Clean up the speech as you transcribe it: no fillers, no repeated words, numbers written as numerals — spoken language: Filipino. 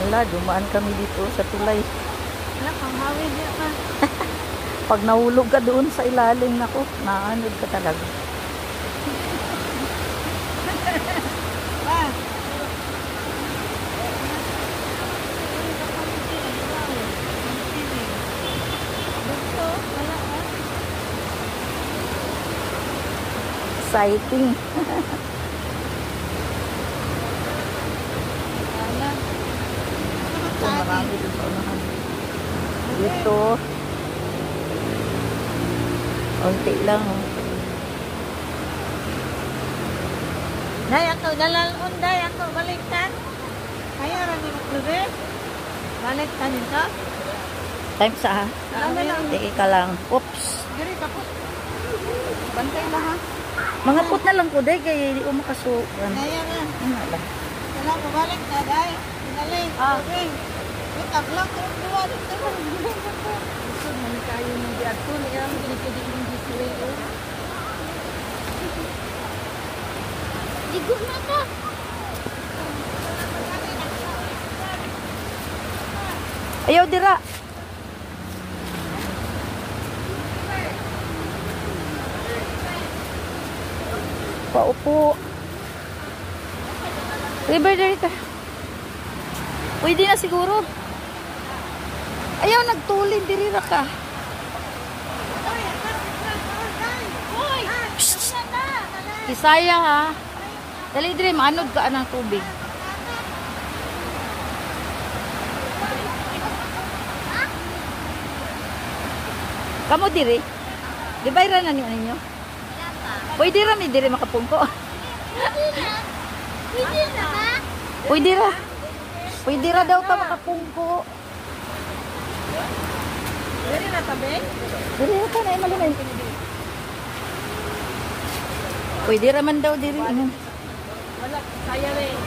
Wala, dumaan kami dito sa tulay. Wala, panghawid niya ka. Pag nahulog ka doon sa ilalim, nako, naanod ka talaga. Ah. Exciting. So, marami dun sa unahan. Dito. Unti lang. Day, ako dalalon, day, ako baliktad. Kaya rami maglubi. Baliktad nito. Time sa ha? Tiki ka lang. Oops. Diri, tapos. Bantay na ha. Mga put na lang ko, day, kaya hindi ko makasukan. Kaya na. Ano lang. Wala ko baliktad, day. Pinaling. Okay. Wait, lang. Dua dito. Gusto man kayo ng diato. Kaya mo pinipili yung display. Ligo na ka. Ayaw, dira. Paupo. River, dito. Pwede na siguro. Ayaw, nagtulin. Dirira ka. Shhh. Isaya ha. Dali, dali. Maanod ka ng tubig. Kamu diri? Di ba ira na ninyo? Pwede ra mi diri makapungko. Pwede na ba? Pwede ra. Pwede ra daw ta makapungko. Diri na tabi? Diri ra ka na malimay. Pwede ra man daw diri. Wala, kaya rin.